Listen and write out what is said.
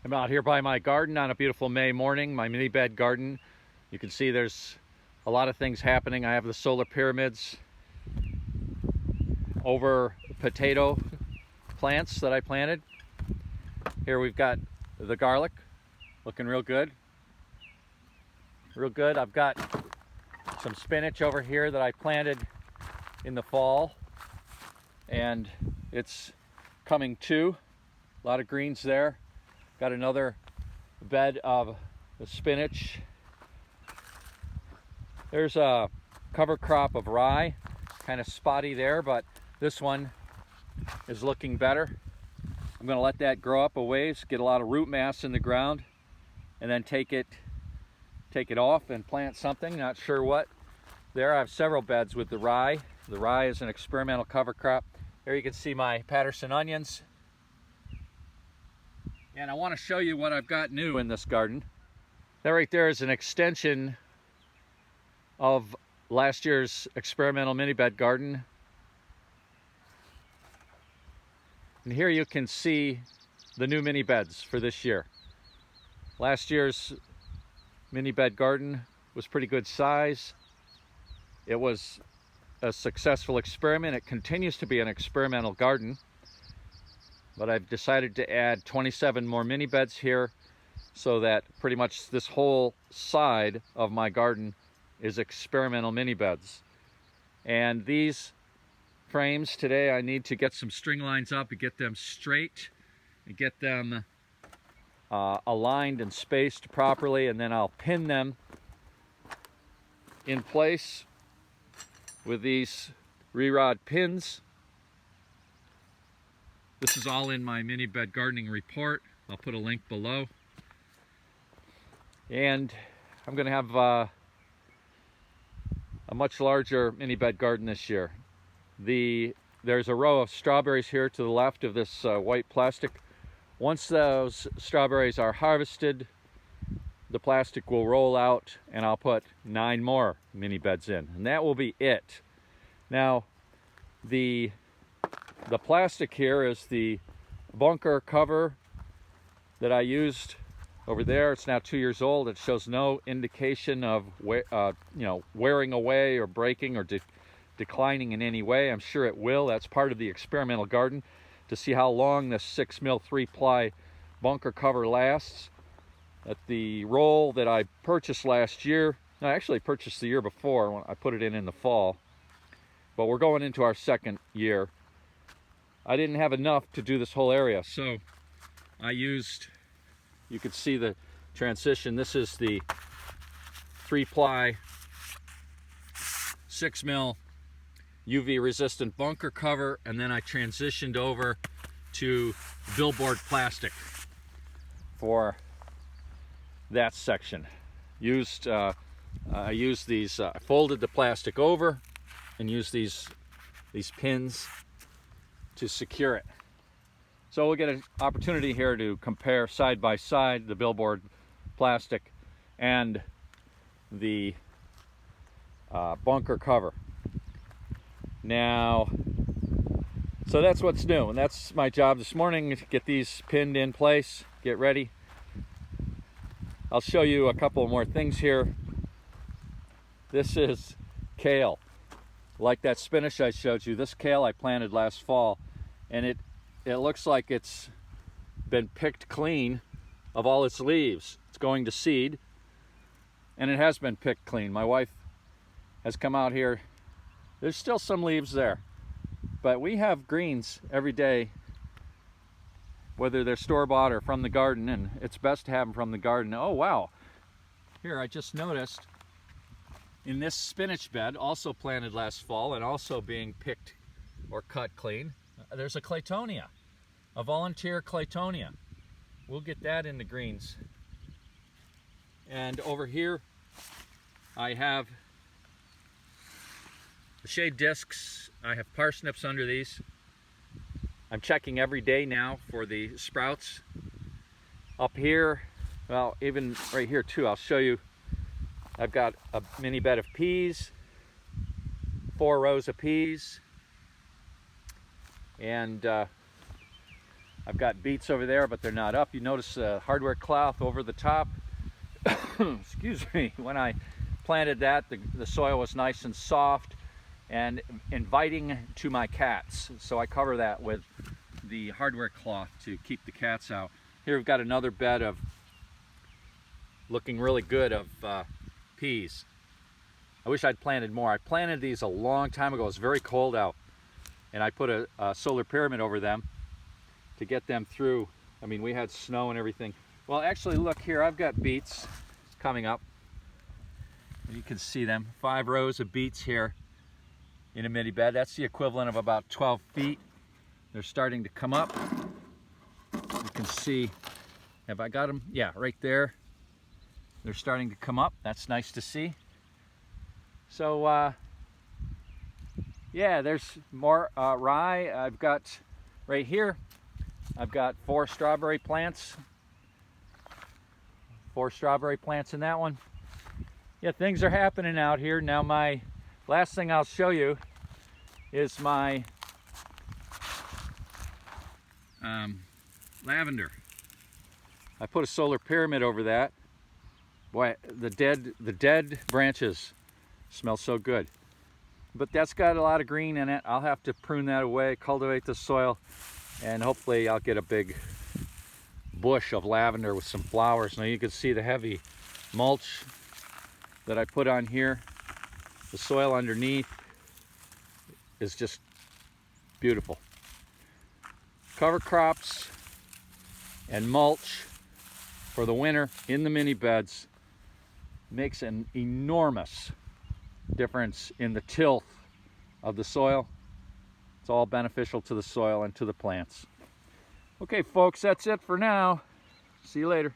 I'm out here by my garden on a beautiful May morning, my mini bed garden. You can see there's a lot of things happening. I have the solar pyramids over potato plants that I planted. Here we've got the garlic looking real good. Real good. I've got some spinach over here that I planted in the fall, and it's coming too. A lot of greens there. Got another bed of the spinach. There's a cover crop of rye, kind of spotty there, but this one is looking better. I'm going to let that grow up a ways, get a lot of root mass in the ground, and then take it off and plant something. Not sure what. There I have several beds with the rye. The rye is an experimental cover crop. There you can see my Patterson onions. And I want to show you what I've got new in this garden. That right there is an extension of last year's experimental mini bed garden. And here you can see the new mini beds for this year. Last year's mini bed garden was pretty good size. It was a successful experiment. It continues to be an experimental garden. But I've decided to add 27 more mini beds here so that pretty much this whole side of my garden is experimental mini beds. And these frames today, I need to get some string lines up and get them straight and get them aligned and spaced properly, and then I'll pin them in place with these re-rod pins. This is all in my mini bed gardening report. I'll put a link below. And I'm going to have a much larger mini bed garden this year. There's a row of strawberries here to the left of this white plastic. Once those strawberries are harvested, the plastic will roll out and I'll put 9 more mini beds in, and that will be it. Now, the plastic here is the bunker cover that I used over there. It's now 2 years old. It shows no indication of wearing away or breaking or declining in any way. I'm sure it will. That's part of the experimental garden, to see how long this 6 mil 3-ply bunker cover lasts. At the roll that I purchased last year, no, I actually purchased the year before when I put it in the fall, but we're going into our second year. I didn't have enough to do this whole area, so I used, you could see the transition. This is the 3-ply 6 mil UV resistant bunker cover, and then I transitioned over to billboard plastic for that section. I used these, I folded the plastic over and used these pins to secure it. So we'll get an opportunity here to compare side by side the billboard plastic and the bunker cover. Now, so that's what's new, and that's my job this morning, to get these pinned in place, get ready. I'll show you a couple more things here. This is kale. Like that spinach I showed you, this kale I planted last fall, and it looks like it's been picked clean of all its leaves. It's going to seed, and it has been picked clean. My wife has come out here. There's still some leaves there, but we have greens every day, whether they're store-bought or from the garden, and it's best to have them from the garden. Oh wow, here I just noticed in this spinach bed, also planted last fall and also being picked or cut clean, there's a claytonia, a volunteer claytonia. We'll get that in the greens. And over here I have the shade discs. I have parsnips under these. I'm checking every day now for the sprouts. Up here, well, even right here too, I'll show you. I've got a mini bed of peas, 4 rows of peas, and I've got beets over there, but they're not up. You notice the hardware cloth over the top. Excuse me. When I planted that, the soil was nice and soft and inviting to my cats. So I cover that with the hardware cloth to keep the cats out. Here we've got another bed of, looking really good, of peas. I wish I'd planted more. I planted these a long time ago. It was very cold out, and I put a solar pyramid over them to get them through. I mean, we had snow and everything. Well, actually, look here, I've got beets coming up. You can see them, 5 rows of beets here in a mini bed. That's the equivalent of about 12 feet. They're starting to come up. You can see, have I got them? Yeah, right there. They're starting to come up. That's nice to see. So, yeah, there's more rye. I've got right here, I've got 4 strawberry plants. 4 strawberry plants in that one. Yeah, things are happening out here. Now my last thing I'll show you is my lavender. I put a solar pyramid over that. Boy, the dead branches smell so good. But that's got a lot of green in it. I'll have to prune that away, cultivate the soil, and hopefully I'll get a big bush of lavender with some flowers. Now you can see the heavy mulch that I put on here. The soil underneath is just beautiful. Cover crops and mulch for the winter in the mini beds makes an enormous difference in the tilth of the soil. It's all beneficial to the soil and to the plants. Okay, folks, that's it for now. See you later.